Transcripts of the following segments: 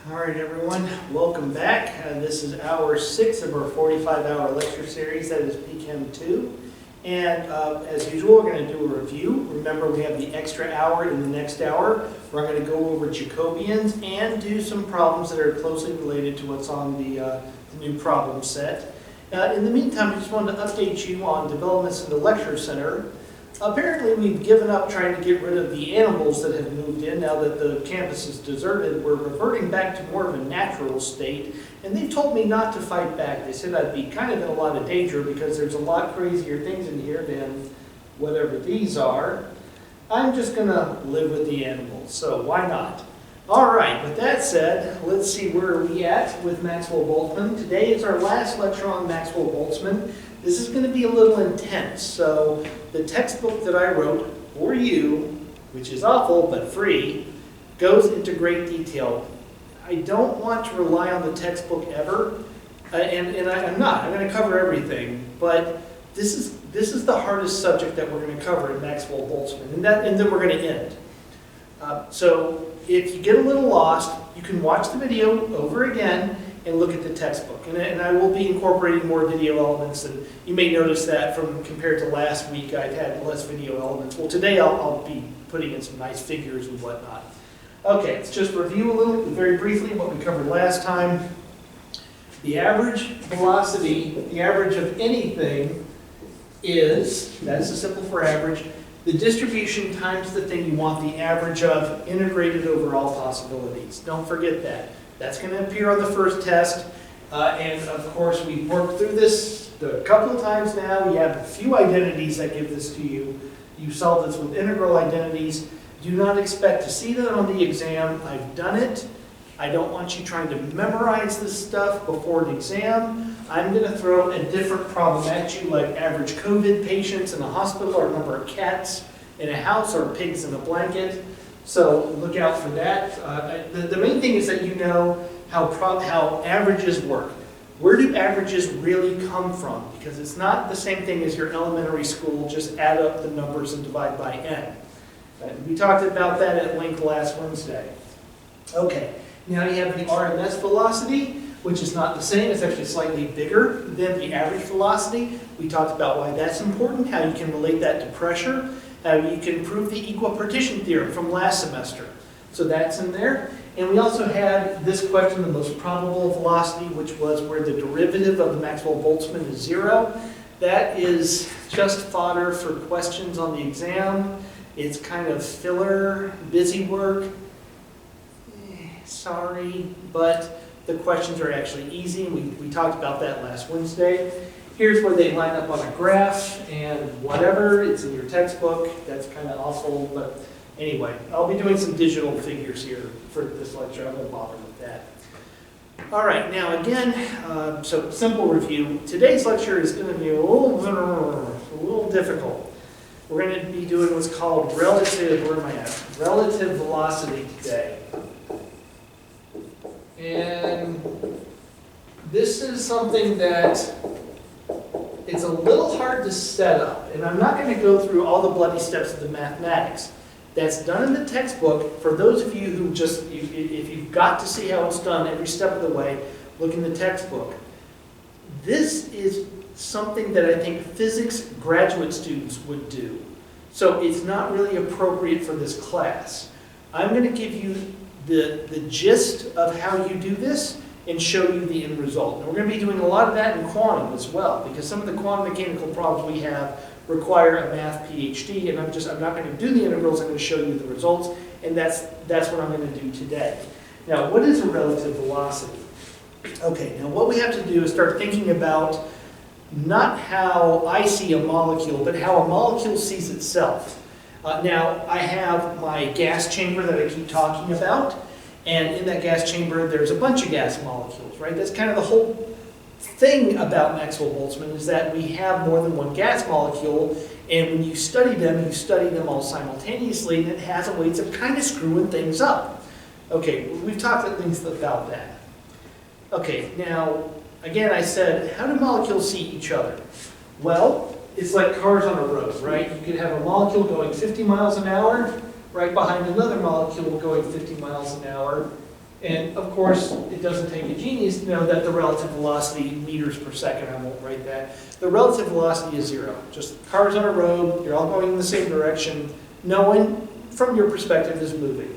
All right, everyone, welcome back. This is hour 6 of our 45-hour lecture series. That is PChem 2. And as usual, we're going to do a review. Remember, we have the extra hour in the next hour. We're going to go over Jacobians and do some problems that are closely related to what's on the new problem set. In the meantime, I just wanted to update you on developments in the lecture center. Apparently, we've given up trying to get rid of the animals that have moved in. Now that the campus is deserted, we're reverting back to more of a natural state. And they've told me not to fight back. They said I'd be kind of in a lot of danger because there's a lot crazier things in here than whatever these are. I'm just going to live with the animals, so why not? All right, with that said, let's see where are we at with Maxwell-Boltzmann. Today is our last lecture on Maxwell-Boltzmann. This is going to be a little intense, so the textbook that I wrote for you, which is awful but free, goes into great detail. I don't want to rely on the textbook ever, and I'm not. I'm going to cover everything, but this is the hardest subject that we're going to cover in Maxwell-Boltzmann, and then we're going to end. So if you get a little lost, you can watch the video over again and look at the textbook. And I will be incorporating more video elements, and you may notice that from compared to last week, I've had less video elements. Well, today I'll be putting in some nice figures and whatnot. Okay, let's just review a little, very briefly, what we covered last time. The average velocity, the average of anything is, that's the symbol for average, the distribution times the thing you want the average of integrated over all possibilities. Don't forget that. That's going to appear on the first test, and of course we've worked through this a couple of times now. We have a few identities that give this to you. You solve this with integral identities. Do not expect to see that on the exam. I've done it. I don't want you trying to memorize this stuff before the exam. I'm going to throw a different problem at you, like average COVID patients in a hospital, or number of cats in a house, or pigs in a blanket. So look out for that. The main thing is that you know how averages work. Where do averages really come from? Because it's not the same thing as your elementary school, just add up the numbers and divide by n. We talked about that at length last Wednesday. Okay, now you have the RMS velocity, which is not the same, it's actually slightly bigger than the average velocity. We talked about why that's important, how you can relate that to pressure. You can prove the equipartition theorem from last semester. So that's in there. And we also had this question, the most probable velocity, which was where the derivative of the Maxwell-Boltzmann is 0. That is just fodder for questions on the exam. It's kind of filler, busy work. Sorry, but the questions are actually easy. We talked about that last Wednesday. Here's where they line up on a graph and whatever, it's in your textbook. That's kind of awful, but anyway, I'll be doing some digital figures here for this lecture. I won't bother with that. All right, now again, so simple review. Today's lecture is going to be a little difficult. We're going to be doing what's called relative, where am I at? Relative velocity today. And this is something that it's a little hard to set up, and I'm not going to go through all the bloody steps of the mathematics. That's done in the textbook. For those of you who just, if you've got to see how it's done every step of the way, look in the textbook. This is something that I think physics graduate students would do. So it's not really appropriate for this class. I'm going to give you the gist of how you do this and show you the end result. And we're going to be doing a lot of that in quantum as well, because some of the quantum mechanical problems we have require a math PhD, and I'm not going to do the integrals, I'm going to show you the results, and that's what I'm going to do today. Now, what is a relative velocity? Okay, now what we have to do is start thinking about not how I see a molecule, but how a molecule sees itself. Now, I have my gas chamber that I keep talking about, and in that gas chamber, there's a bunch of gas molecules, right? That's kind of the whole thing about Maxwell-Boltzmann, is that we have more than one gas molecule, and when you study them all simultaneously, and it has a way of kind of screwing things up. Okay, we've talked at length about that. Okay, now, again, I said, how do molecules see each other? Well, it's like cars on a road, right? You could have a molecule going 50 miles an hour right behind another molecule going 50 miles an hour. And of course, it doesn't take a genius to know that the relative velocity, meters per second, I won't write that. The relative velocity is 0. Just cars on a road, you're all going in the same direction. No one, from your perspective, is moving.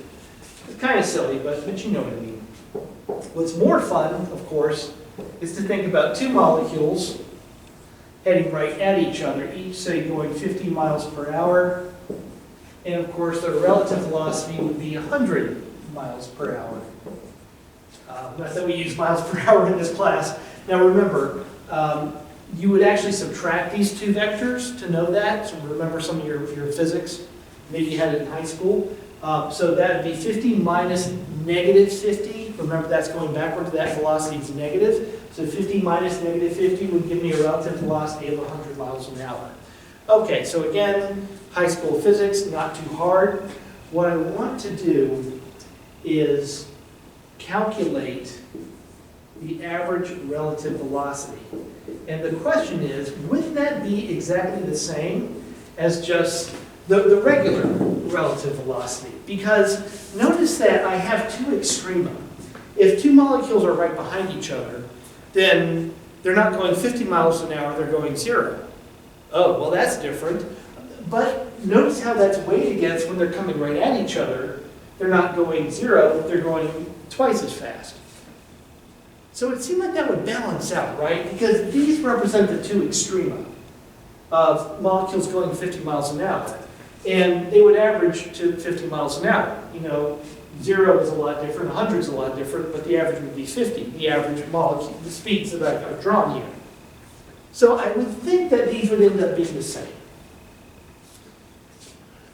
It's kind of silly, but you know what I mean. What's more fun, of course, is to think about two molecules heading right at each other, each, say, going 50 miles per hour. And of course, their relative velocity would be 100 miles per hour. Not that we use miles per hour in this class. Now remember, you would actually subtract these two vectors to know that. So remember some of your physics. Maybe you had it in high school. So that would be 50 minus negative 50. Remember, that's going backwards. That velocity is negative. So 50 minus negative 50 would give me a relative velocity of 100 miles an hour. Okay, so again, high school physics, not too hard. What I want to do is calculate the average relative velocity. And the question is, wouldn't that be exactly the same as just the regular relative velocity? Because notice that I have two extrema. If two molecules are right behind each other, then they're not going 50 miles an hour, they're going 0. Oh, well, that's different. But notice how that's weighed against when they're coming right at each other. They're not going 0, they're going twice as fast. So it seemed like that would balance out, right? Because these represent the two extrema of molecules going 50 miles an hour. And they would average to 50 miles an hour. You know, 0 is a lot different, 100 is a lot different, but the average would be 50, the average molecule, the speeds that I've drawn here. So I would think that these would end up being the same.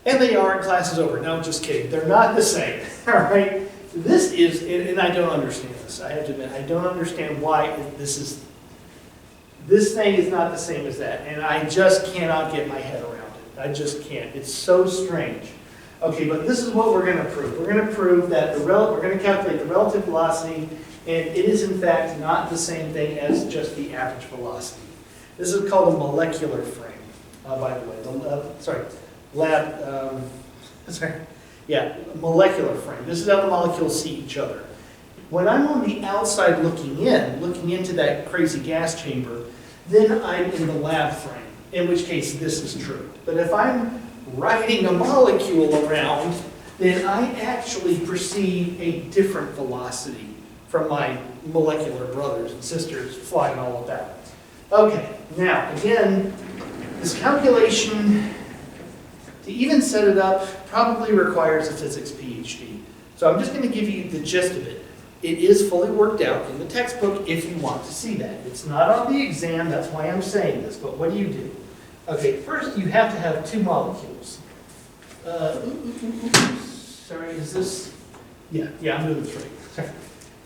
And they are, and class is over. No, just kidding. They're not the same, all right? This is, and I don't understand this. I have to admit, I don't understand why this thing is not the same as that. And I just cannot get my head around it. I just can't. It's so strange. Okay, but this is what we're going to prove. We're going to prove that we're going to calculate the relative velocity, and it is in fact not the same thing as just the average velocity. This is called a molecular frame, by the way. Molecular frame. This is how the molecules see each other. When I'm on the outside looking into that crazy gas chamber, then I'm in the lab frame, in which case this is true. But if I'm riding a molecule around, then I actually perceive a different velocity from my molecular brothers and sisters flying all about. Okay, now again, this calculation, to even set it up, probably requires a physics PhD. So I'm just going to give you the gist of it. It is fully worked out in the textbook if you want to see that. It's not on the exam, that's why I'm saying this, but what do? Okay, first you have to have two molecules. Sorry, is this? Yeah, I'm doing this right. Sorry.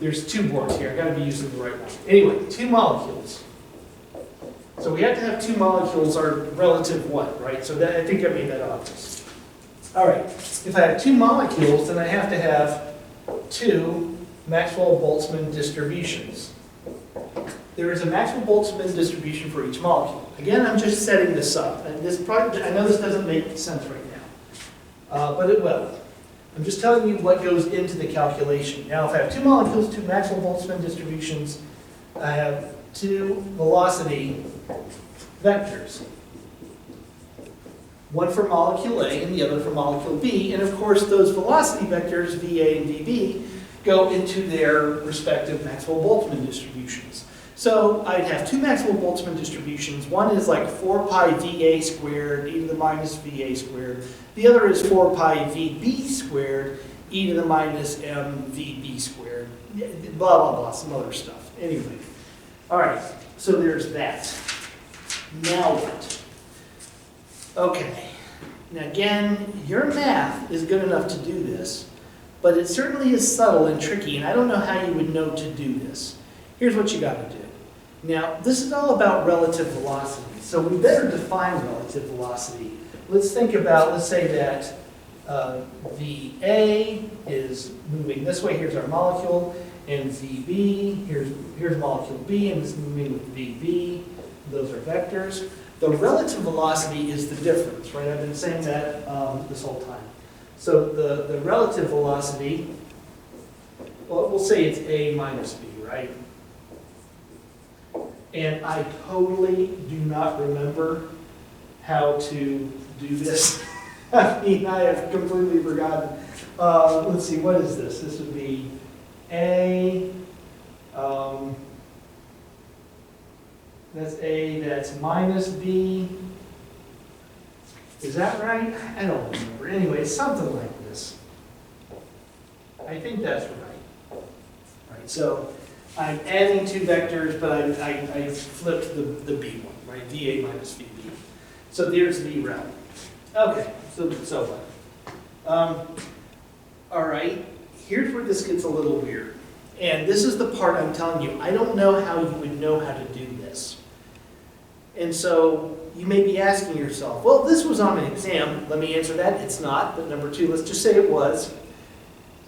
There's two boards here, I've got to be using the right one. Anyway, two molecules. So we have to have two molecules are relative what, right? So that, I think I made that obvious. All right, if I have two molecules, then I have to have two Maxwell-Boltzmann distributions. There is a Maxwell-Boltzmann distribution for each molecule. Again, I'm just setting this up. And this probably, I know this doesn't make sense right now, but it will. I'm just telling you what goes into the calculation. Now, if I have two molecules, two Maxwell-Boltzmann distributions, I have two velocity vectors. One for molecule A and the other for molecule B. And of course, those velocity vectors, VA and VB, go into their respective Maxwell-Boltzmann distributions. So I'd have two Maxwell-Boltzmann distributions. One is like 4 pi VA squared, e to the minus VA squared. The other is 4 pi VB squared, e to the minus MVB squared. Blah, blah, blah, some other stuff. Anyway. All right, so there's that. Now what? Okay. Now again, your math is good enough to do this, but it certainly is subtle and tricky, and I don't know how you would know to do this. Here's what you got to do. Now, this is all about relative velocity, so we better define relative velocity. Let's think about, let's say that VA is moving this way, here's our molecule, and VB, here's molecule B, and it's moving with VB. Those are vectors. The relative velocity is the difference, right? I've been saying that this whole time. So the relative velocity, well, we'll say it's A minus B, right? And I totally do not remember how to do this. I mean, I have completely forgotten. Let's see, what is this? This would be A, that's A, that's minus B. Is that right? I don't remember. Anyway, it's something like this. I think that's right. Right, so I'm adding two vectors, but I flipped the B one, right? VA minus VB. So there's V rel. Okay, so what? All right, here's where this gets a little weird. And this is the part I'm telling you, I don't know how you would know how to do this. And so you may be asking yourself, well, this was on an exam. Let me answer that. It's not, but number two, let's just say it was.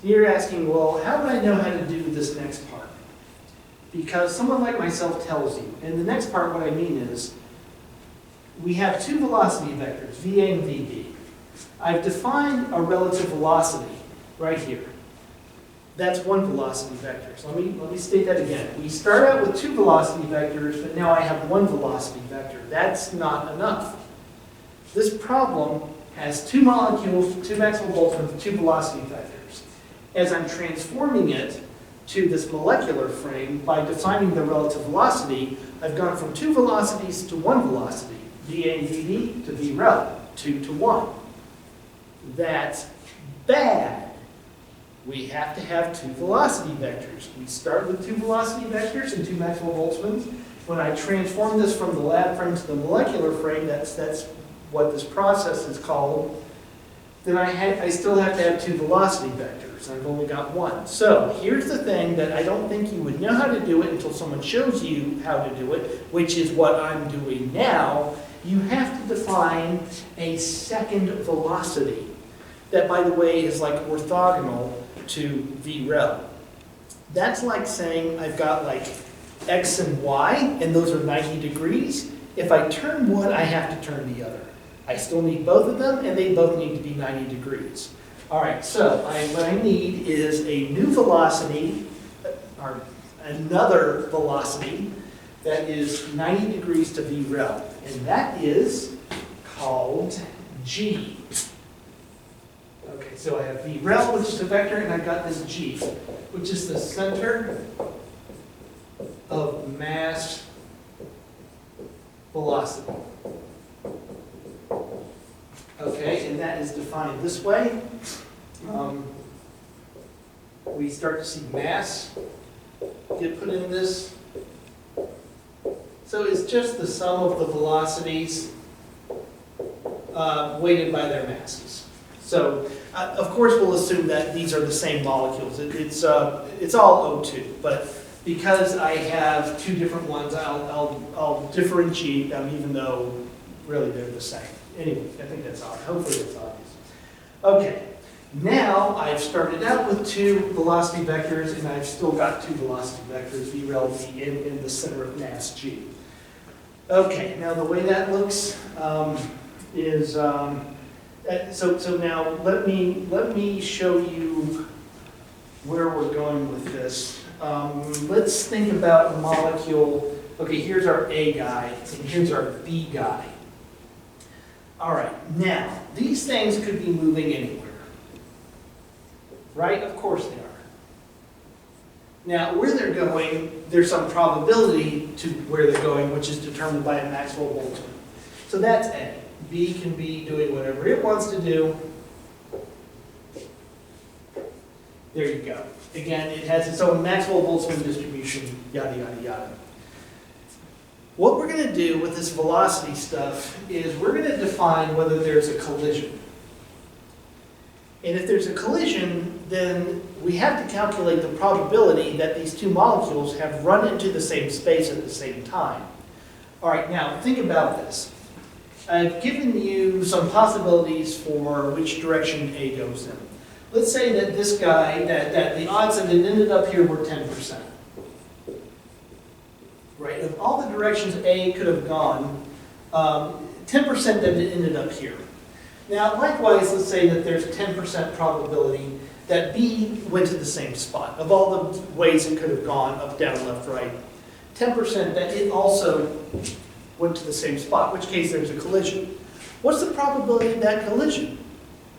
You're asking, well, how would I know how to do this next part? Because someone like myself tells you. And the next part, what I mean is, we have two velocity vectors, VA and VB. I've defined a relative velocity right here. That's one velocity vector. So let me state that again. We start out with two velocity vectors, but now I have one velocity vector. That's not enough. This problem has two molecules, two Maxwell-Boltzmann, two velocity vectors. As I'm transforming it to this molecular frame by defining the relative velocity, I've gone from two velocities to one velocity, VA and VB to V rel, 2 to 1. That's bad. We have to have two velocity vectors. We start with two velocity vectors and two Maxwell-Boltzmanns. When I transform this from the lab frame to the molecular frame, that's what this process is called, then I still have to have two velocity vectors. I've only got one. So here's the thing that I don't think you would know how to do it until someone shows you how to do it, which is what I'm doing now. You have to define a second velocity. That, by the way, is like orthogonal to V rel. That's like saying I've got like X and Y, and those are 90 degrees. If I turn one, I have to turn the other. I still need both of them, and they both need to be 90 degrees. All right, so what I need is a new velocity, or another velocity, that is 90 degrees to V rel. And that is called G. Okay, so I have V rel, which is a vector, and I've got this G, which is the center of mass velocity. Okay, and that is defined this way. We start to see mass get put in this. So it's just the sum of the velocities weighted by their masses. So, of course, we'll assume that these are the same molecules. It's all O2, but because I have two different ones, I'll differentiate them, even though really they're the same. Anyway, I think that's obvious. Hopefully that's obvious. Okay, now I've started out with two velocity vectors, and I've still got two velocity vectors, V rel V, in the center of mass G. Okay, now the way that looks is, so now let me show you where we're going with this. Let's think about a molecule. Okay, here's our A guy, and here's our B guy. All right, now, these things could be moving anywhere. Right? Of course they are. Now, where they're going, there's some probability to where they're going, which is determined by a Maxwell-Boltzmann. So that's A. B can be doing whatever it wants to do. There you go. Again, it has its own Maxwell-Boltzmann distribution, yada, yada, yada. What we're going to do with this velocity stuff is we're going to define whether there's a collision. And if there's a collision, then we have to calculate the probability that these two molecules have run into the same space at the same time. All right, now think about this. I've given you some possibilities for which direction A goes in. Let's say that this guy, that the odds that it ended up here were 10%. Right, of all the directions A could have gone, 10% that it ended up here. Now, likewise, let's say that there's 10% probability that B went to the same spot. Of all the ways it could have gone, up, down, left, right, 10% that it also went to the same spot, in which case there's a collision. What's the probability of that collision,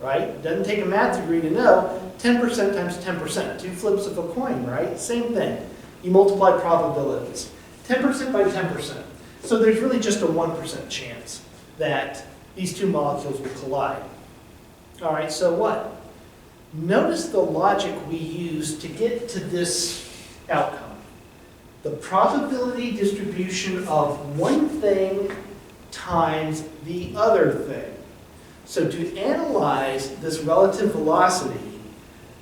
right? It doesn't take a math degree to know. 10% times 10%, 2 flips of a coin, right? Same thing. You multiply probabilities. 10% by 10%. So there's really just a 1% chance that these two molecules will collide. All right, so what? Notice the logic we use to get to this outcome. The probability distribution of one thing times the other thing. So to analyze this relative velocity,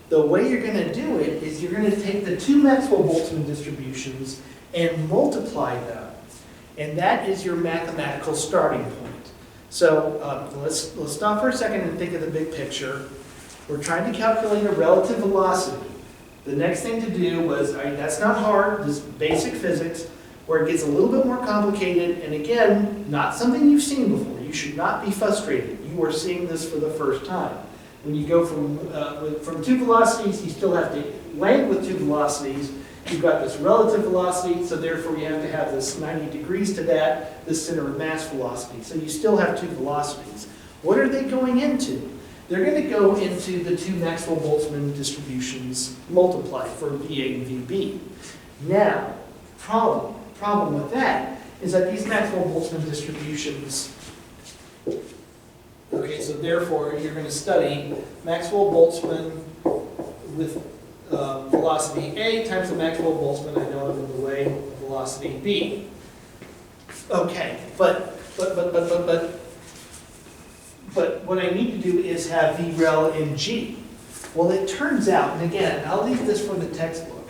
the way you're going to do it is you're going to take the two Maxwell-Boltzmann distributions and multiply them. And that is your mathematical starting point. So let's stop for a second and think of the big picture. We're trying to calculate a relative velocity. The next thing to do was, that's not hard, this basic physics, where it gets a little bit more complicated, and again, not something you've seen before. You should not be frustrated. You are seeing this for the first time. When you go from two velocities, you still have to land with two velocities. You've got this relative velocity, so therefore you have to have this 90 degrees to that, this center of mass velocity. So you still have two velocities. What are they going into? They're going to go into the two Maxwell-Boltzmann distributions multiplied for VA and VB. Now, problem with that is that these Maxwell-Boltzmann distributions, okay, so therefore you're going to study Maxwell-Boltzmann with velocity A times the Maxwell-Boltzmann, I know I'm in the way, of velocity B. Okay, but what I need to do is have V rel in G. Well, it turns out, and again, I'll leave this for the textbook,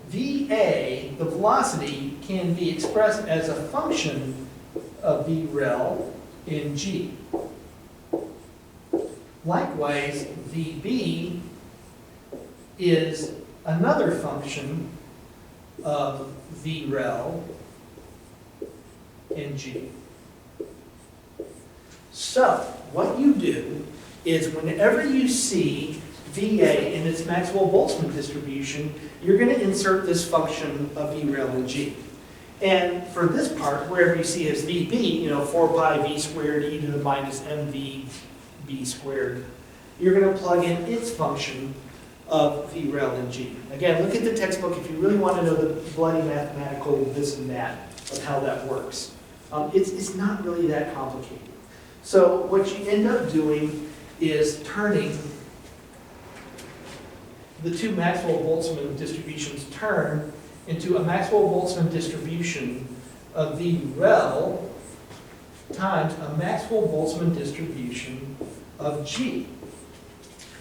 VA, the velocity, can be expressed as a function of V rel in G. Likewise, VB is another function of V rel in G. So, what you do is whenever you see VA in its Maxwell-Boltzmann distribution, you're going to insert this function of V rel in G. And for this part, wherever you see as VB, 4 pi V squared e to the minus mv B squared, you're going to plug in its function of V rel in G. Again, look at the textbook if you really want to know the bloody mathematical this and that of how that works. It's not really that complicated. So what you end up doing is turning the two Maxwell-Boltzmann distributions turn into a Maxwell-Boltzmann distribution of V rel times a Maxwell-Boltzmann distribution of G.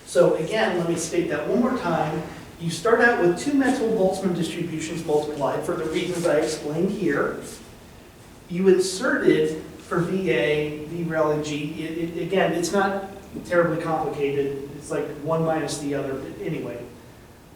So again, let me state that one more time. You start out with two Maxwell-Boltzmann distributions multiplied for the reasons I explained here. You inserted for VA, V rel and G, again, it's not terribly complicated. It's like one minus the other, but anyway.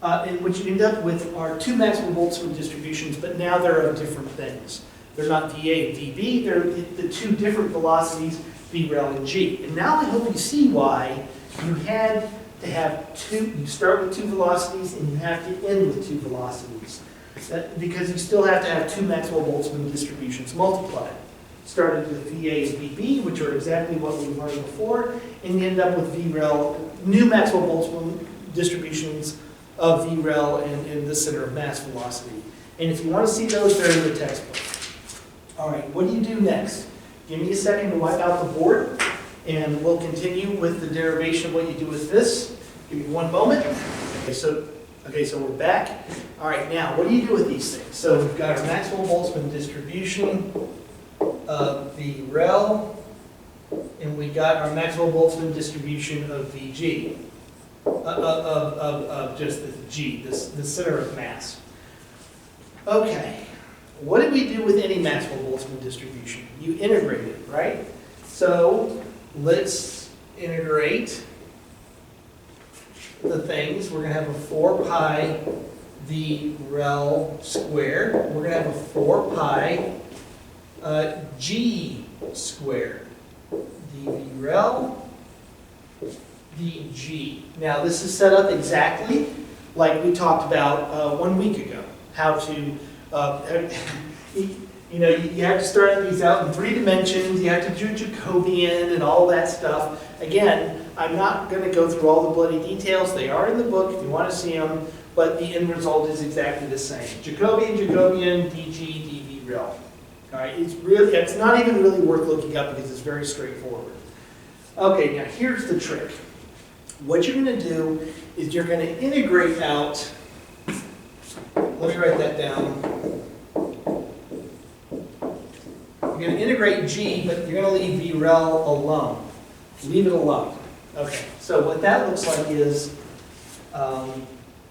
And what you end up with are two Maxwell-Boltzmann distributions, but now they're of different things. They're not VA and VB, they're the two different velocities, V rel and G. And now I hope you see why you had to have two, you start with two velocities and you have to end with two velocities. Because you still have to have two Maxwell-Boltzmann distributions multiplied. Started with VA and VB, which are exactly what we learned before, and you end up with V rel, new Maxwell-Boltzmann distributions of V rel and the center of mass velocity. And if you want to see those, they're in the textbook. All right, what do you do next? Give me a second to wipe out the board, and we'll continue with the derivation of what you do with this. Give me one moment. Okay, so we're back. All right, now, what do you do with these things? So we've got our Maxwell-Boltzmann distribution of V rel, and we got our Maxwell-Boltzmann distribution of VG, of just the G, the center of mass. Okay, what did we do with any Maxwell-Boltzmann distribution? You integrate it, right? So let's integrate the things. We're going to have a 4 pi V rel squared. We're going to have a 4 pi G squared. dV rel dg. Now this is set up exactly like we talked about 1 week ago. How to, you have to start these out in 3 dimensions, you have to do Jacobian and all that stuff. Again, I'm not going to go through all the bloody details. They are in the book if you want to see them, but the end result is exactly the same. Jacobian, dg, dv rel. All right, it's not even really worth looking up because it's very straightforward. Okay, now here's the trick. What you're going to do is you're going to integrate out, let me write that down. You're going to integrate g, but you're going to leave v rel alone. Leave it alone. Okay, so what that looks like is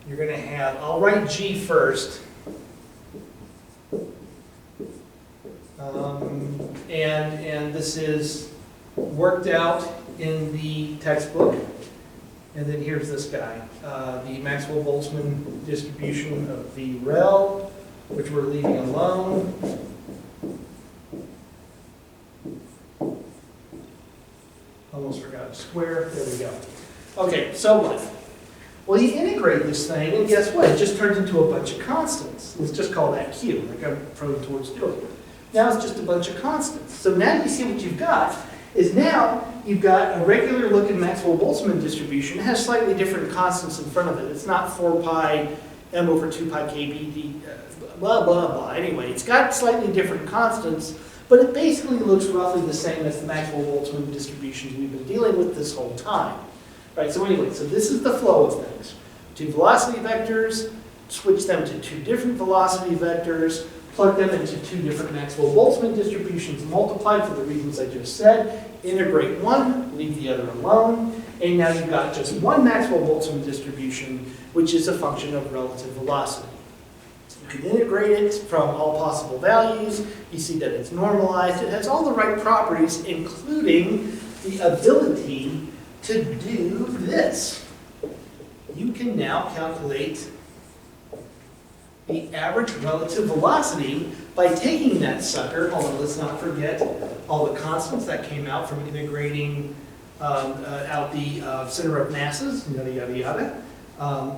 you're going to have, I'll write g first. And this is worked out in the textbook. And then here's this guy, the Maxwell-Boltzmann distribution of v rel, which we're leaving alone. Almost forgot a square. There we go. Okay, so what? Well, you integrate this thing, and guess what? It just turns into a bunch of constants. Let's just call that q, like I'm prone towards doing. Now it's just a bunch of constants. So now you see what you've got is now you've got a regular looking Maxwell-Boltzmann distribution. It has slightly different constants in front of it. It's not 4 pi m over 2 pi k b d, blah, blah, blah. Anyway, it's got slightly different constants, but it basically looks roughly the same as the Maxwell-Boltzmann distributions we've been dealing with this whole time. Right, so anyway, so this is the flow of things. 2 velocity vectors, switch them to 2 different velocity vectors, plug them into 2 different Maxwell-Boltzmann distributions, multiplied for the reasons I just said, integrate one, leave the other alone, and now you've got just one Maxwell-Boltzmann distribution, which is a function of relative velocity. You can integrate it from all possible values. You see that it's normalized. It has all the right properties, including the ability to do this. You can now calculate the average relative velocity by taking that sucker. Hold on, let's not forget all the constants that came out from integrating out the center of masses, yada, yada, yada.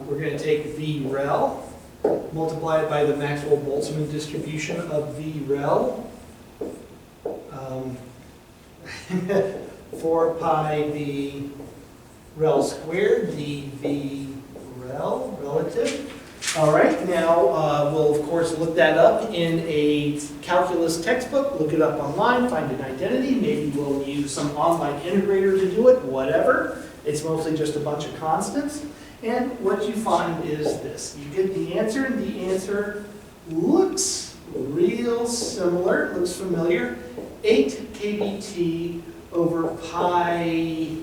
We're going to take v rel, multiply it by the Maxwell-Boltzmann distribution of v rel. 4 pi v rel squared dv rel relative. All right, now we'll of course look that up in a calculus textbook, look it up online, find an identity, maybe we'll use some online integrator to do it, whatever. It's mostly just a bunch of constants. And what you find is this. You get the answer, and the answer looks real similar, looks familiar. 8 kBt over pi,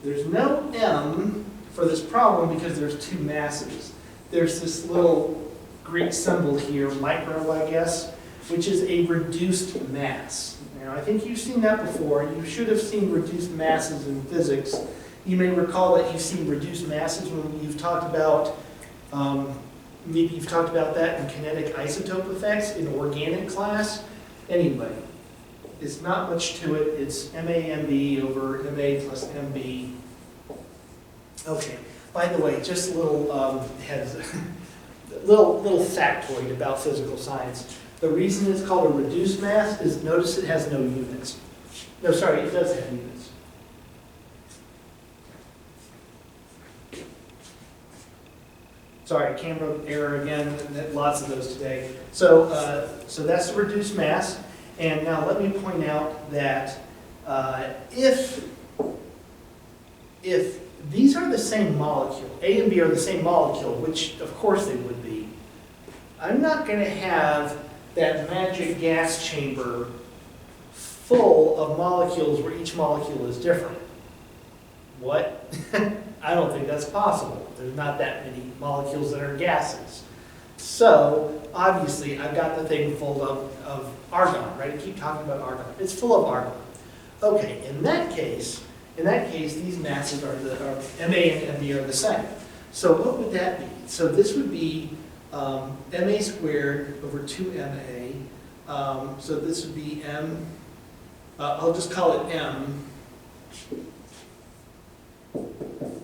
there's no m for this problem because there's 2 masses. There's this little Greek symbol here, micro, I guess, which is a reduced mass. Now, I think you've seen that before. You should have seen reduced masses in physics. You may recall that you've seen reduced masses when you've talked about, maybe you've talked about that in kinetic isotope effects in organic class. Anyway, it's not much to it. It's MAMB over MA plus MB. Okay, by the way, just a little, little factoid about physical science. The reason it's called a reduced mass is, notice it has no units. No, sorry, it does have units. Sorry, camera error again, lots of those today. So that's the reduced mass. And now let me point out that if these are the same molecule, A and B are the same molecule, which of course they would be, I'm not going to have that magic gas chamber full of molecules where each molecule is different. What? I don't think that's possible. There's not that many molecules that are gases. So, obviously, I've got the thing full of argon, right? I keep talking about argon. It's full of argon. Okay, in that case, these masses are MA and MB are the same. So what would that be? So this would be MA squared over 2MA. So this would be M, I'll just call it M.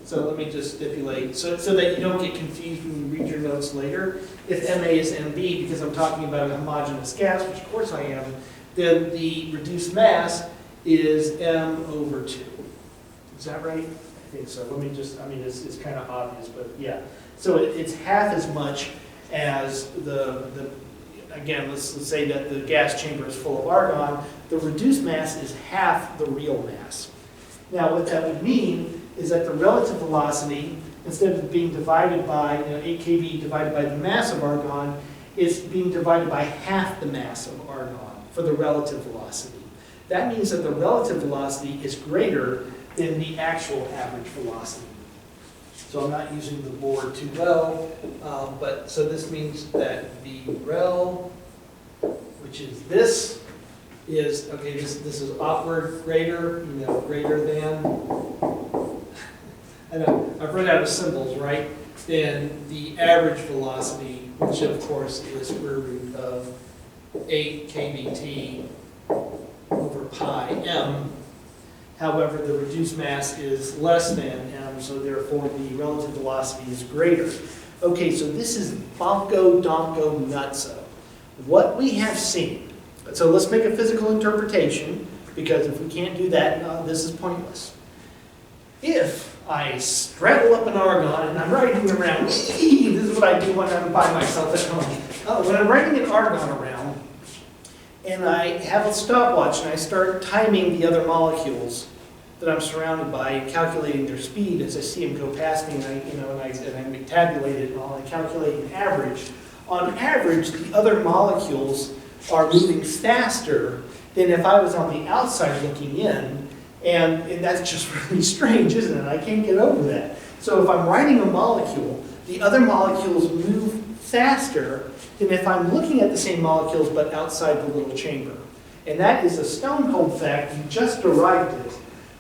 So let me just stipulate, so that you don't get confused when you read your notes later. If Ma is Mb, because I'm talking about a homogeneous gas, which of course I am, then the reduced mass is m over 2. Is that right? I think so. Let me just, I mean, it's kind of obvious, but yeah. So it's half as much as again, let's say that the gas chamber is full of argon. The reduced mass is half the real mass. Now, what that would mean is that the relative velocity, instead of being divided by 8 kV divided by the mass of argon, is being divided by half the mass of argon for the relative velocity. That means that the relative velocity is greater than the actual average velocity. So I'm not using the board too well, but so this means that the rel, which is this, is, okay, this is upward greater, greater than, I know, I've run out of symbols, right? Then the average velocity, which of course is square root of 8 kVt over pi m. However, the reduced mass is less than m, so therefore the relative velocity is greater. Okay, so this is bonko, donko, nutso. What we have seen, so let's make a physical interpretation, because if we can't do that, this is pointless. If I straddle up an argon and I'm riding around, this is what I do when I'm by myself at home. When I'm riding an argon around, and I have a stopwatch and I start timing the other molecules that I'm surrounded by and calculating their speed as I see them go past me, and I tabulate it while I calculate an average. On average, the other molecules are moving faster than if I was on the outside looking in, and that's just really strange, isn't it? I can't get over that. So if I'm writing a molecule, the other molecules move faster than if I'm looking at the same molecules but outside the little chamber. And that is a stone cold fact. You just derived it,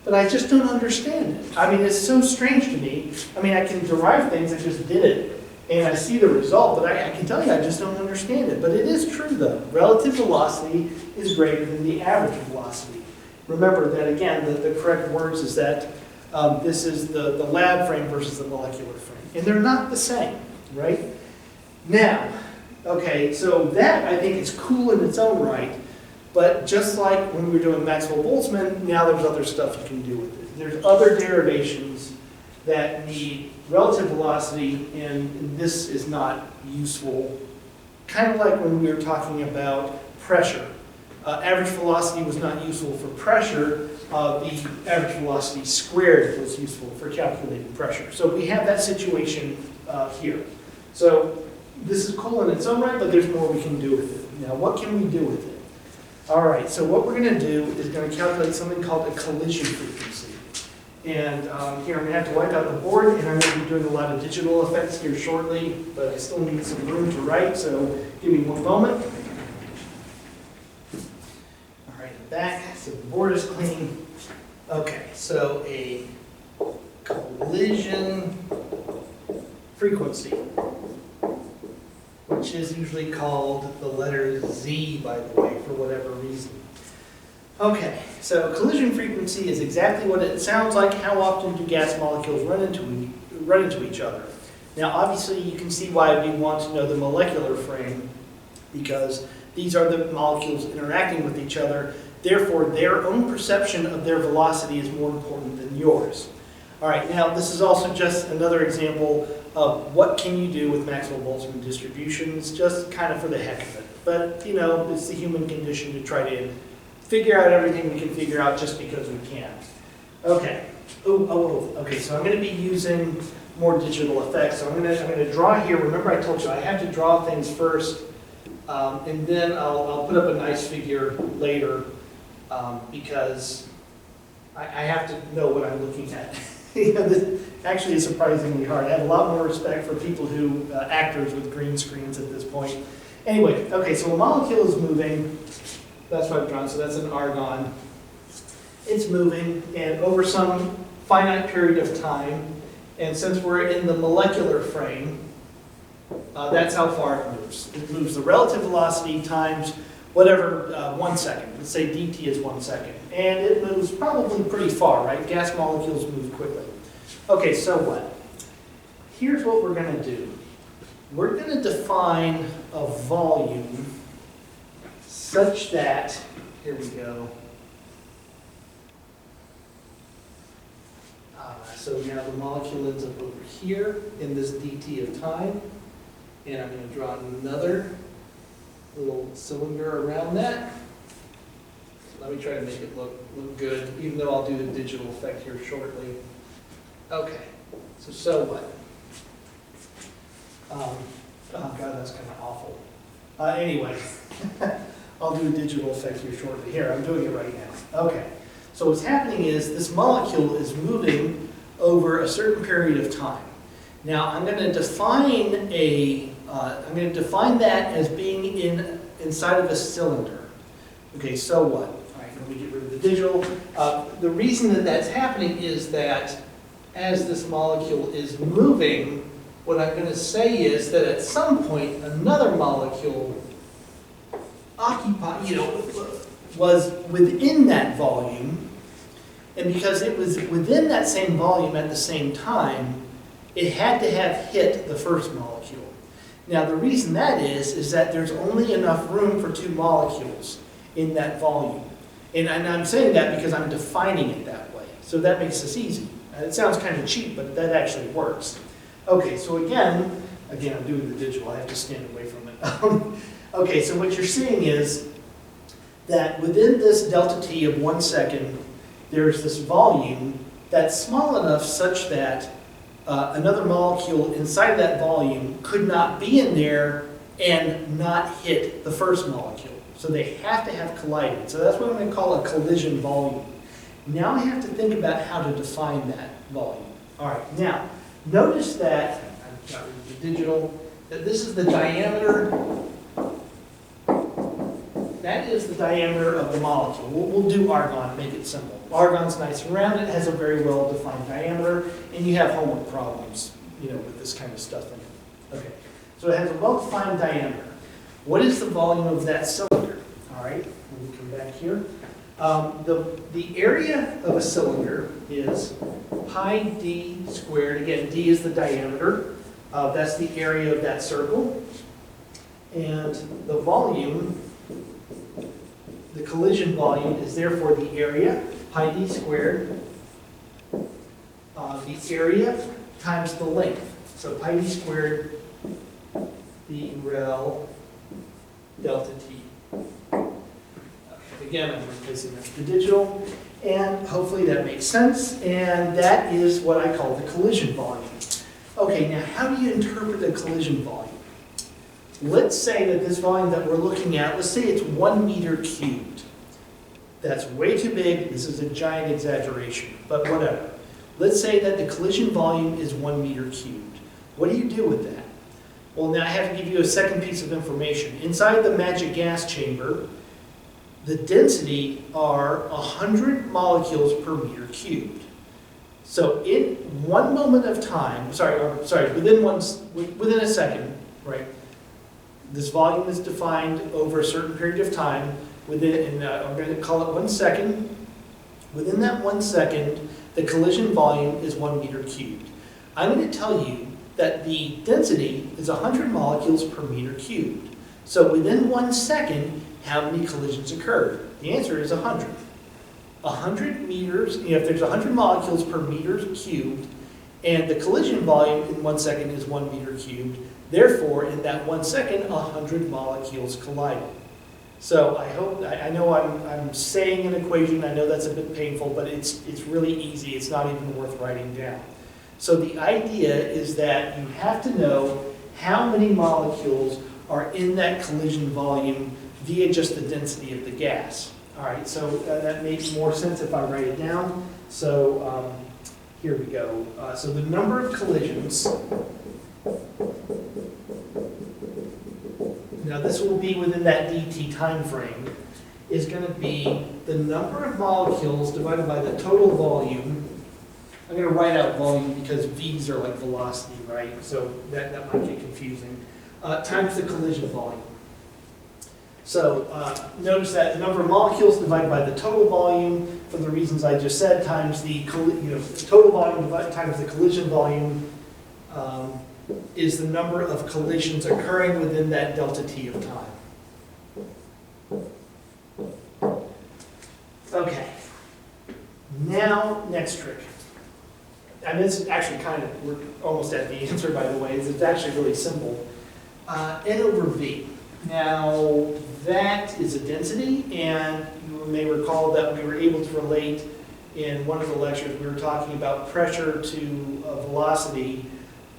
but I just don't understand it. I mean, it's so strange to me. I mean, I can derive things, I just did it, and I see the result, but I can tell you I just don't understand it. But it is true, though. Relative velocity is greater than the average velocity. Remember that, again, the correct words is that this is the lab frame versus the molecular frame. And they're not the same, right? Now, okay, so that I think is cool in its own right, but just like when we were doing Maxwell-Boltzmann, now there's other stuff you can do with it. There's other derivations that need relative velocity, and this is not useful. Kind of like when we were talking about pressure. Average velocity was not useful for pressure. The average velocity squared was useful for calculating pressure. So we have that situation here. So this is cool in its own right, but there's more we can do with it. Now, what can we do with it? All right, so what we're going to do is going to calculate something called a collision frequency. And here I'm going to have to wipe out the board, and I'm going to be doing a lot of digital effects here shortly, but I still need some room to write, so give me one moment. All right, I'm back, so the board is clean. Okay, so a collision frequency, which is usually called the letter Z, by the way, for whatever reason. Okay, so collision frequency is exactly what it sounds like. How often do gas molecules run into each other? Now, obviously, you can see why we want to know the molecular frame, because these are the molecules interacting with each other. Therefore, their own perception of their velocity is more important than yours. All right, now this is also just another example of what can you do with Maxwell-Boltzmann distributions, just kind of for the heck of it. But, it's the human condition to try to figure out everything we can figure out just because we can. Okay. Okay, so I'm going to be using more digital effects. So I'm going to draw here. Remember I told you I have to draw things first, and then I'll put up a nice figure later, because I have to know what I'm looking at. This actually is surprisingly hard. I have a lot more respect for people who, actors with green screens at this point. Anyway, okay, so a molecule is moving. That's what I've drawn, so that's an argon. It's moving, and over some finite period of time, and since we're in the molecular frame, that's how far it moves. It moves the relative velocity times whatever, 1 second. Let's say dt is 1 second. And it moves probably pretty far, right? Gas molecules move quickly. Okay, so what? Here's what we're going to do. We're going to define a volume such that, here we go. So now the molecule ends up over here in this dt of time. And I'm going to draw another little cylinder around that. Let me try to make it look good, even though I'll do the digital effect here shortly. Okay, so what? Oh God, that's kind of awful. Anyway, I'll do a digital effect here shortly. Here, I'm doing it right now. Okay, so what's happening is this molecule is moving over a certain period of time. Now, I'm going to define that as being inside of a cylinder. Okay, so what? All right, let me get rid of the digital. The reason that that's happening is that as this molecule is moving, what I'm going to say is that at some point another molecule was within that volume, and because it was within that same volume at the same time, it had to have hit the first molecule. Now the reason that is that there's only enough room for two molecules in that volume. And I'm saying that because I'm defining it that way. So that makes this easy. It sounds kind of cheap, but that actually works. Okay, so again, I'm doing the digital. I have to stand away from it. Okay, so what you're seeing is that within this delta t of 1 second, there's this volume that's small enough such that another molecule inside of that volume could not be in there and not hit the first molecule. So they have to have collided. So that's what I'm going to call a collision volume. Now I have to think about how to define that volume. All right, now notice that, I've got rid of the digital, that this is the diameter. That is the diameter of the molecule. We'll do argon, make it simple. Argon's nice and round, it has a very well-defined diameter, and you have homework problems, with this kind of stuff in it. Okay, so it has a well-defined diameter. What is the volume of that cylinder? All right, let me come back here. The area of a cylinder is pi d squared. Again, d is the diameter. That's the area of that circle. And the volume, the collision volume, is therefore the area, pi d squared, the area times the length. So pi d squared, the rel delta t. Again, I'm replacing that with the digital, and hopefully that makes sense, and that is what I call the collision volume. Okay, now how do you interpret a collision volume? Let's say that this volume that we're looking at, let's say it's 1 meter cubed. That's way too big, this is a giant exaggeration, but whatever. Let's say that the collision volume is 1 meter cubed. What do you do with that? Well, now I have to give you a second piece of information. Inside the magic gas chamber, the density are 100 molecules per meter cubed. So in one moment of time, within a second, right? This volume is defined over a certain period of time. I'm going to call it 1 second. Within that 1 second, the collision volume is 1 meter cubed. I'm going to tell you that the density is 100 molecules per meter cubed. So within 1 second, how many collisions occurred? The answer is 100. 100 meters, if there's 100 molecules per meter cubed, and the collision volume in 1 second is 1 meter cubed, therefore, in that 1 second, 100 molecules collided. So I know I'm saying an equation, I know that's a bit painful, but it's really easy, it's not even worth writing down. So the idea is that you have to know how many molecules are in that collision volume via just the density of the gas. All right, so that makes more sense if I write it down. So here we go. So the number of collisions, now this will be within that dt time frame, is going to be the number of molecules divided by the total volume. I'm going to write out volume because V's are like velocity, right? So that might get confusing. Times the collision volume. So notice that the number of molecules divided by the total volume, for the reasons I just said, times the total volume times the collision volume is the number of collisions occurring within that delta t of time. Okay. Now, next trick. And this is actually we're almost at the answer, by the way. It's actually really simple. N over V. Now, that is a density, and you may recall that we were able to relate in one of the lectures, we were talking about pressure to velocity.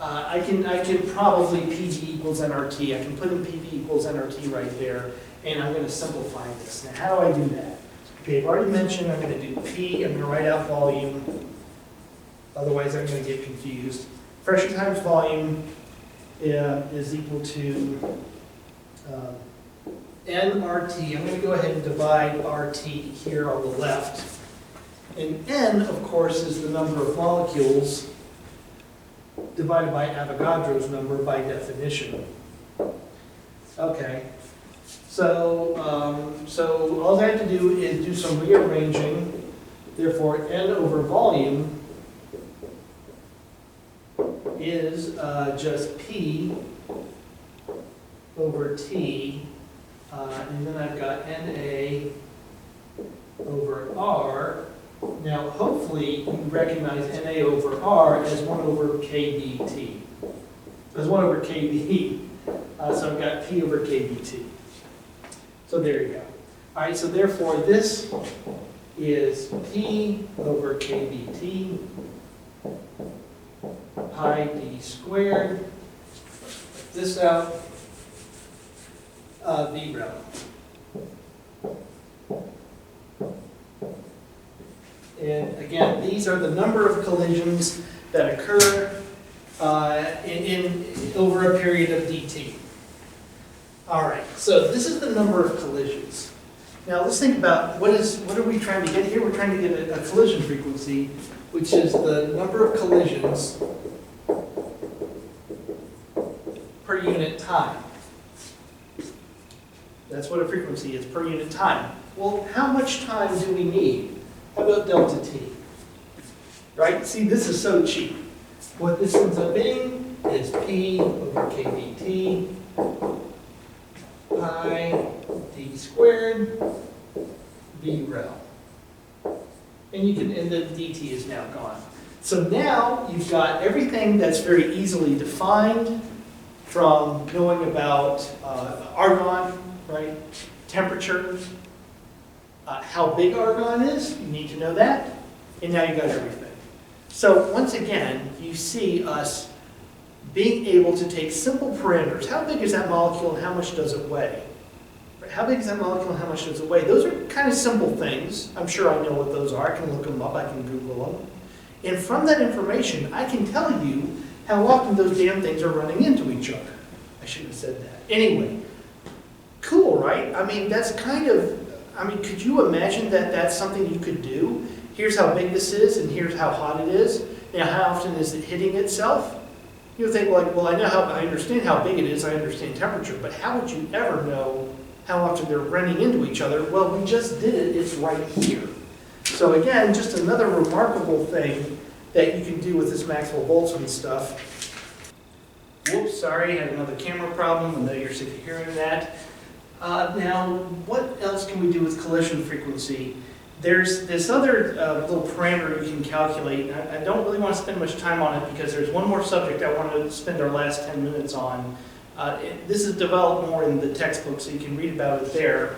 I can probably PV equals nRT. I can put in PV equals nRT right there, and I'm going to simplify this. Now, how do I do that? Okay, I've already mentioned I'm going to do P, I'm going to write out volume. Otherwise, I'm going to get confused. Pressure times volume is equal to nRT. I'm going to go ahead and divide RT here on the left. And N, of course, is the number of molecules divided by Avogadro's number by definition. Okay. So all I have to do is do some rearranging. Therefore, N over volume is just P over T, and then I've got NA over R. Now, hopefully, you recognize NA over R as 1 over KBT. As 1 over KB. So I've got P over KBT. So there you go. All right, so therefore, this is P over KBT pi d squared. Put this out. V rho. And again, these are the number of collisions that occur in over a period of dt. All right, so this is the number of collisions. Now let's think about what are we trying to get here? We're trying to get a collision frequency, which is the number of collisions per unit time. That's what a frequency is, per unit time. Well, how much time do we need? How about delta t? Right? See, this is so cheap. What this ends up being is P over KBT pi d squared V rho. And the dt is now gone. So now you've got everything that's very easily defined from knowing about argon, right? Temperature, how big argon is, you need to know that, and now you've got everything. So once again, you see us being able to take simple parameters. How big is that molecule and how much does it weigh? How big is that molecule and how much does it weigh? Those are kind of simple things. I'm sure I know what those are. I can look them up, I can Google them. And from that information, I can tell you how often those damn things are running into each other. I shouldn't have said that. Anyway, cool, right? I mean, that's could you imagine that that's something you could do? Here's how big this is, and here's how hot it is. Now, how often is it hitting itself? You'll think, like, well, I understand how big it is, I understand temperature, but how would you ever know how often they're running into each other? Well, we just did it, it's right here. So again, just another remarkable thing that you can do with this Maxwell-Boltzmann stuff. Whoops, sorry, I had another camera problem. I know you're sick of hearing that. Now, what else can we do with collision frequency? There's this other little parameter you can calculate. I don't really want to spend much time on it because there's one more subject I wanted to spend our last 10 minutes on. This is developed more in the textbook, so you can read about it there.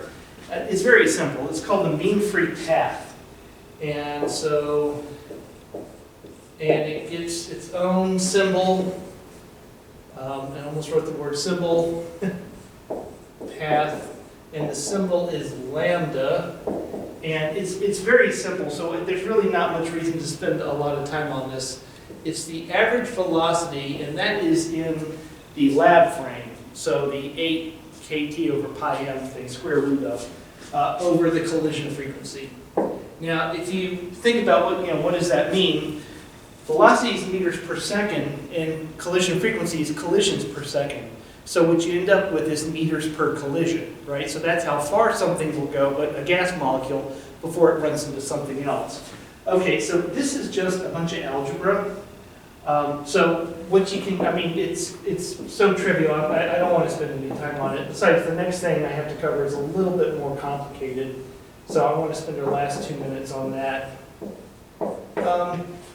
It's very simple. It's called the mean free path. And it gets its own symbol. I almost wrote the word symbol. Path, and the symbol is lambda, and it's very simple, so there's really not much reason to spend a lot of time on this. It's the average velocity, and that is in the lab frame, so the 8 kt over pi m thing, square root of, over the collision frequency. Now, if you think about what does that mean? Velocity is meters per second, and collision frequency is collisions per second. So what you end up with is meters per collision, right? So that's how far something will go, but a gas molecule, before it runs into something else. Okay, so this is just a bunch of algebra. So what you can, I mean, it's so trivial, I don't want to spend any time on it. Besides, the next thing I have to cover is a little bit more complicated. So I want to spend our last 2 minutes on that.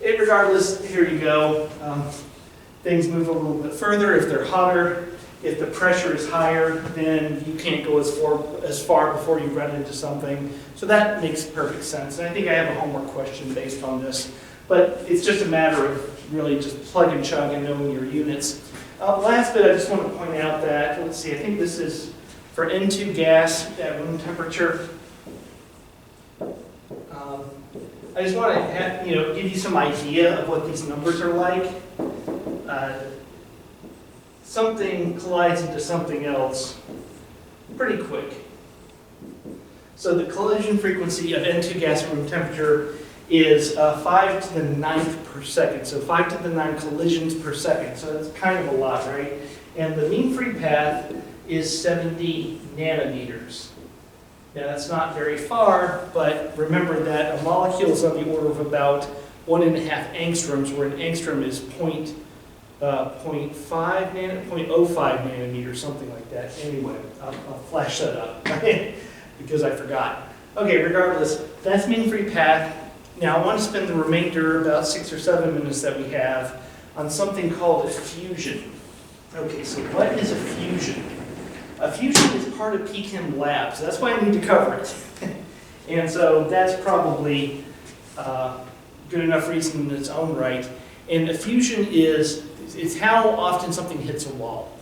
Regardless, here you go. Things move a little bit further if they're hotter. If the pressure is higher, then you can't go as far before you run into something. So that makes perfect sense. And I think I have a homework question based on this. But it's just a matter of really just plug and chug and knowing your units. Last bit, I just want to point out that, let's see, I think this is for N2 gas at room temperature. I just want to give you some idea of what these numbers are like. Something collides into something else pretty quick. So the collision frequency of N2 gas at room temperature is 5 to the 9th per second. So 5 to the 9 collisions per second. So that's kind of a lot, right? And the mean free path is 70 nanometers. Now that's not very far, but remember that a molecule is on the order of about 1.5 angstroms, where an angstrom is 0.05 nanometers, something like that. Anyway, I'll flash that up because I forgot. Okay, regardless, that's mean free path. Now I want to spend the remainder, about 6 or 7 minutes that we have, on something called a fusion. Okay, so what is a fusion? A fusion is part of PChem lab, so that's why I need to cover it. And so that's probably good enough reason in its own right. And a fusion it's how often something hits a wall.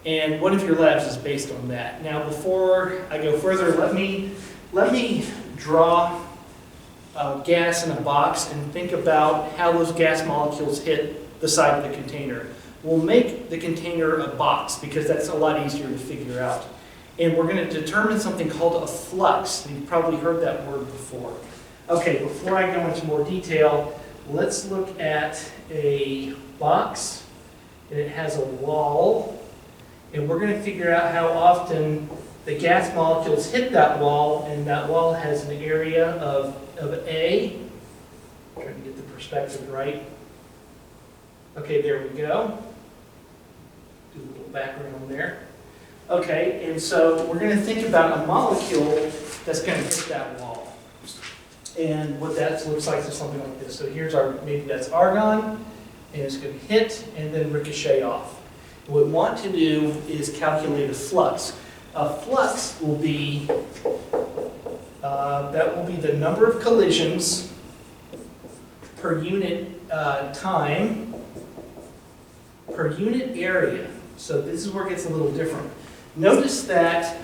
And one of your labs is based on that. Now before I go further, let me draw gas in a box and think about how those gas molecules hit the side of the container. We'll make the container a box because that's a lot easier to figure out. And we're going to determine something called a flux. You've probably heard that word before. Okay, before I go into more detail, let's look at a box. And it has a wall. And we're going to figure out how often the gas molecules hit that wall, and that wall has an area of A. I'm trying to get the perspective right. Okay, there we go. Do a little background there. Okay, and so we're going to think about a molecule that's going to hit that wall. And what that looks like is something like this. So here's maybe that's argon, and it's going to hit and then ricochet off. What we want to do is calculate a flux. A flux will be, that will be the number of collisions per unit time, per unit area. So this is where it gets a little different. Notice that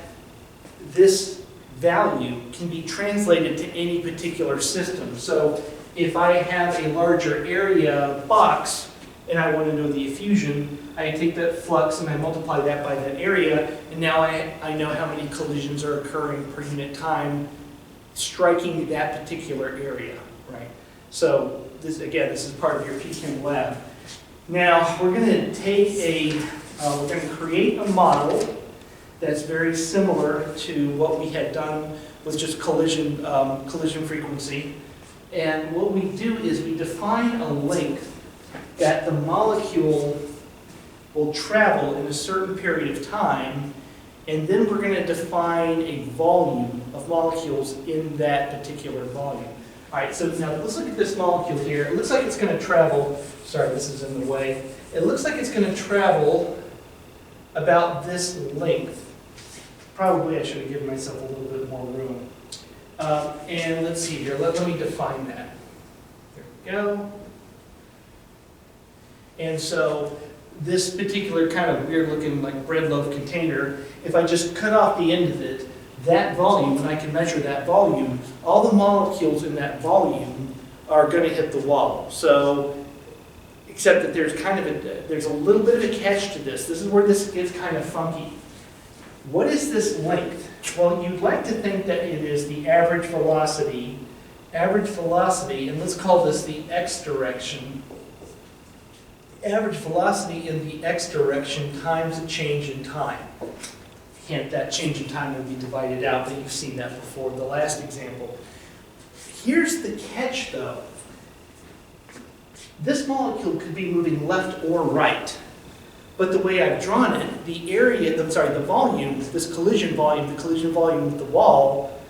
this value can be translated to any particular system. So if I have a larger area box and I want to know the effusion, I take that flux and I multiply that by that area, and now I know how many collisions are occurring per unit time striking that particular area, right? So this is part of your PChem lab. Now we're going to we're going to create a model that's very similar to what we had done with just collision frequency. And what we do is we define a length that the molecule will travel in a certain period of time, and then we're going to define a volume of molecules in that particular volume. All right, so now let's look at this molecule here. It looks like it's going to travel, sorry, this is in the way. It looks like it's going to travel about this length. Probably I should have given myself a little bit more room. And let's see here, let me define that. There we go. And so this particular kind of weird looking like bread loaf container, if I just cut off the end of it, that volume, and I can measure that volume, all the molecules in that volume are going to hit the wall. So, except that there's a little bit of a catch to this. This is where this gets kind of funky. What is this length? Well, you'd like to think that it is the average velocity, and let's call this the x direction. average velocity in the x direction times the change in time. Hint, that change in time will be divided out, but you've seen that before, the last example. Here's the catch, though. This molecule could be moving left or right, but the way I've drawn it, the area, the volume, this collision volume, the collision volume with the wall,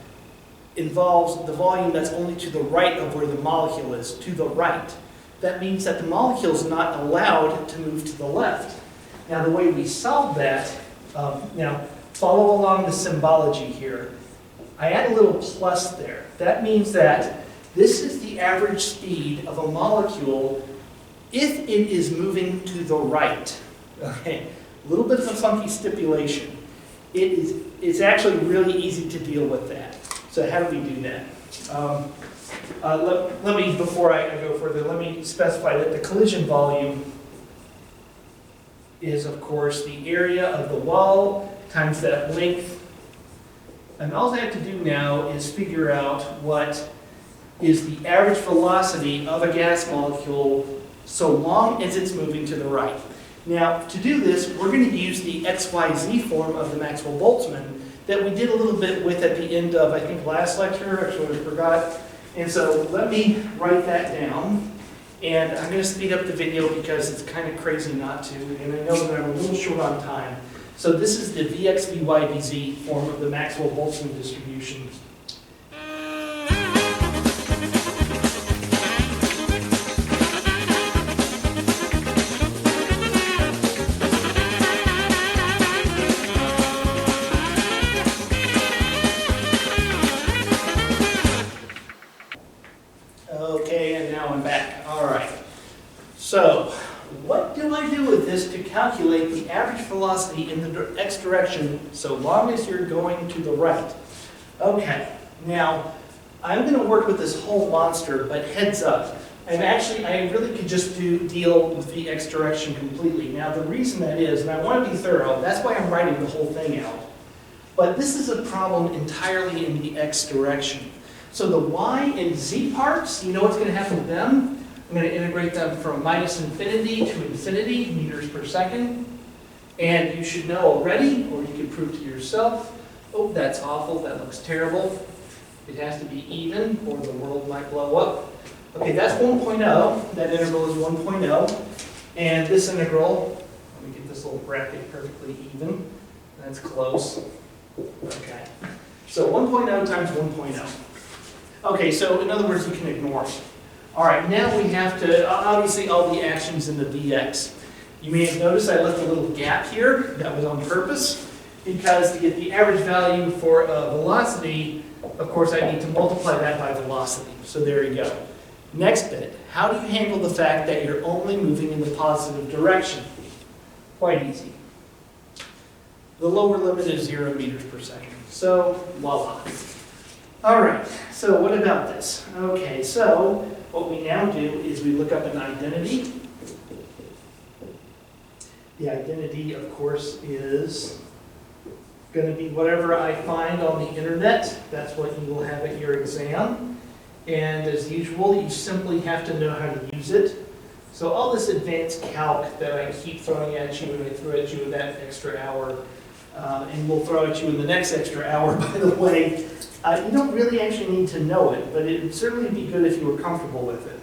involves the volume that's only to the right of where the molecule is, to the right. That means that the molecule is not allowed to move to the left. Now, the way we solve that, now follow along the symbology here. I add a little plus there. That means that this is the average speed of a molecule if it is moving to the right. Okay, a little bit of a funky stipulation. It's actually really easy to deal with that. So how do we do that? Let me, before I go further, let me specify that the collision volume is, of course, the area of the wall times that length. And all I have to do now is figure out what is the average velocity of a gas molecule so long as it's moving to the right. Now, to do this, we're going to use the XYZ form of the Maxwell-Boltzmann that we did a little bit with at the end of, I think, last lecture. Actually, I forgot. And so let me write that down. And I'm going to speed up the video because it's kind of crazy not to. And I know that I'm a little short on time. So this is the Vx, Vy, Vz form of the Maxwell-Boltzmann distribution. Okay, and now I'm back. All right. So, what do I do with this to calculate the average velocity in the x direction so long as you're going to the right? Okay, now I'm going to work with this whole monster, but heads up. I really could just deal with the x direction completely. Now the reason that is, and I want to be thorough, that's why I'm writing the whole thing out. But this is a problem entirely in the x direction. So the y and z parts, you know what's going to happen to them? I'm going to integrate them from minus infinity to infinity meters per second. And you should know already, or you can prove to yourself, oh, that's awful, that looks terrible. It has to be even, or the world might blow up. Okay, that's 1.0. That integral is 1.0. And this integral, let me get this little bracket perfectly even. That's close. Okay. So 1.0 times 1.0. Okay, so in other words, you can ignore it. All right, now we have to, obviously all the actions in the Vx. You may have noticed I left a little gap here. That was on purpose, because to get the average value for a velocity, of course I need to multiply that by velocity. So there you go. Next bit, how do you handle the fact that you're only moving in the positive direction? Quite easy. The lower limit is 0 meters per second. So, voila. All right, so what about this? Okay, so what we now do is we look up an identity. The identity, of course, is going to be whatever I find on the internet. That's what you will have at your exam. And as usual, you simply have to know how to use it. So all this advanced calc that I keep throwing at you, and I threw at you in that extra hour, and we'll throw at you in the next extra hour, by the way, you don't really actually need to know it, but it would certainly be good if you were comfortable with it.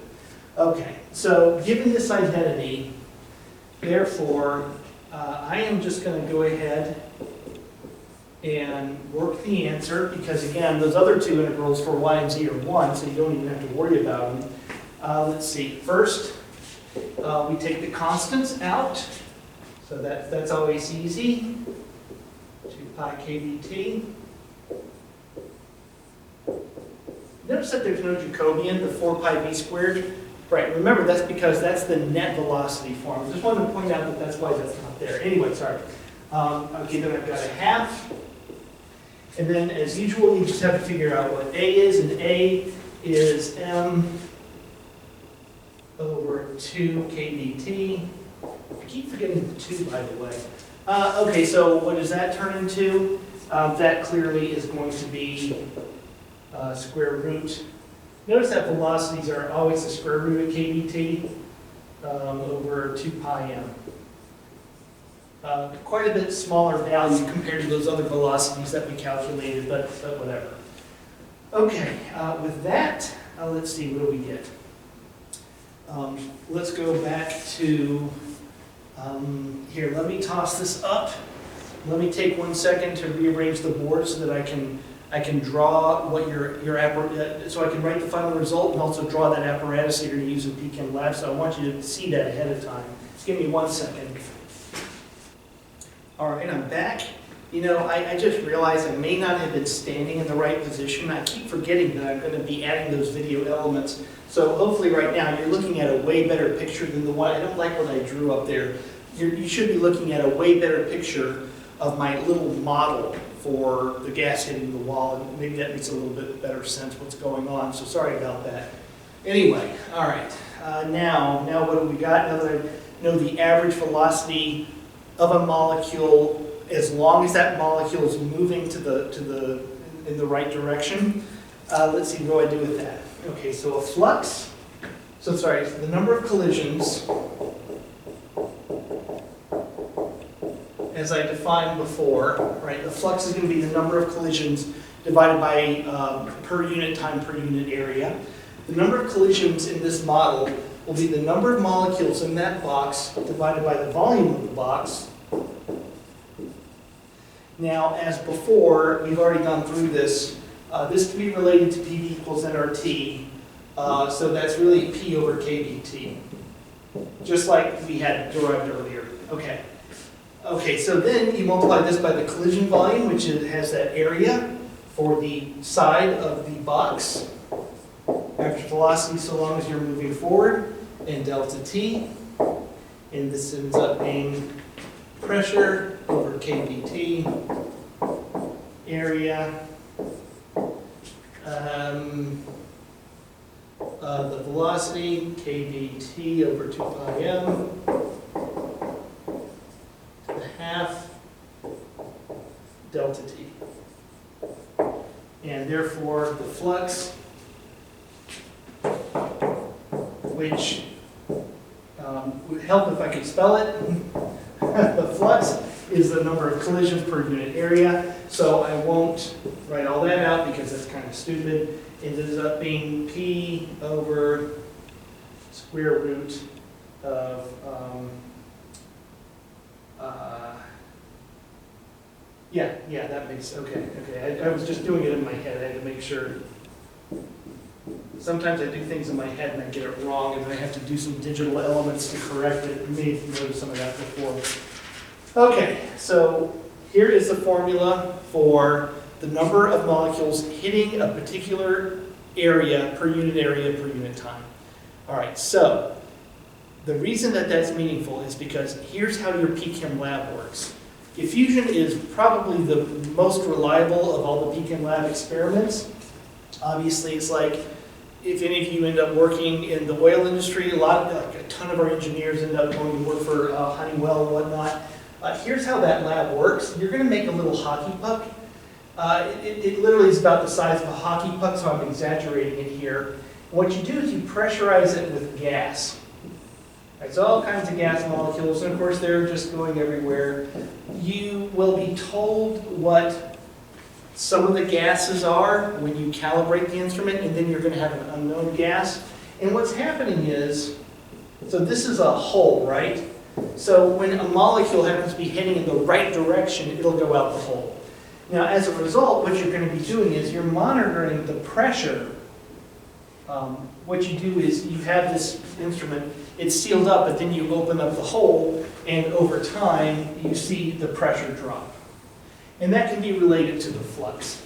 Okay, so given this identity, therefore, I am just going to go ahead and work the answer, because again, those other two integrals for y and z are 1, so you don't even have to worry about them. Let's see, first, we take the constants out, so that's always easy. 2 pi kBt. Notice that there's no Jacobian, the 4 pi v squared. Right, remember that's because that's the net velocity form. Just wanted to point out that that's why that's not there. Anyway, sorry. Okay, then I've got a half. And then as usual, you just have to figure out what A is, and A is m over 2 kBt. I keep forgetting the 2, by the way. Okay, so what does that turn into? That clearly is going to be square root. Notice that velocities are always the square root of kBt. over 2 pi m. Quite a bit smaller value compared to those other velocities that we calculated, but whatever. Okay, with that, let's see, what do we get? Let's go back to, here, let me toss this up. Let me take 1 second to rearrange the board so that I can draw what so I can write the final result and also draw that apparatus that you're going to use in PChem Lab. So I want you to see that ahead of time. Just give me 1 second. All right, I'm back. You know, I just realized I may not have been standing in the right position. I keep forgetting that I'm going to be adding those video elements. So hopefully right now you're looking at a way better picture than the one. I don't like what I drew up there. You should be looking at a way better picture of my little model for the gas hitting the wall, and maybe that makes a little bit better sense what's going on, so sorry about that. Anyway, all right, now what do we got? Now that I know the average velocity of a molecule, as long as that molecule is moving in the right direction, let's see what do I do with that. Okay, so a flux, the number of collisions, as I defined before, right? The flux is going to be the number of collisions divided by per unit time per unit area. The number of collisions in this model will be the number of molecules in that box divided by the volume of the box. Now, as before, we've already gone through this. This can be related to PV equals nRT, so that's really P over kBT, just like we had derived earlier. Okay. Okay, so then you multiply this by the collision volume, which has that area for the side of the box. Average velocity so long as you're moving forward, and delta T. And this ends up being pressure over kBT, area, the velocity, kBT over 2 pi m. Half delta T. And therefore the flux, which would help if I could spell it. The flux is the number of collisions per unit area, so I won't write all that out because that's kind of stupid. It ends up being P over square root of yeah, that makes, okay. I was just doing it in my head. I had to make sure. Sometimes I do things in my head and I get it wrong, and then I have to do some digital elements to correct it. You may have noticed some of that before. Okay, so here is the formula for the number of molecules hitting a particular area per unit time. All right, so the reason that that's meaningful is because here's how your PChem lab works. Diffusion is probably the most reliable of all the PChem lab experiments. Obviously, it's like if any of you end up working in the oil industry, a ton of our engineers end up going to work for Honeywell and whatnot. Here's how that lab works. You're going to make a little hockey puck. It literally is about the size of a hockey puck, so I'm exaggerating it here. What you do is you pressurize it with gas. Right, so all kinds of gas molecules, and of course they're just going everywhere. You will be told what some of the gases are when you calibrate the instrument, and then you're going to have an unknown gas. And what's happening is, so this is a hole, right? So when a molecule happens to be heading in the right direction, it'll go out the hole. Now, as a result, what you're going to be doing is you're monitoring the pressure. What you do is you have this instrument, it's sealed up, but then you open up the hole, and over time, you see the pressure drop. And that can be related to the flux.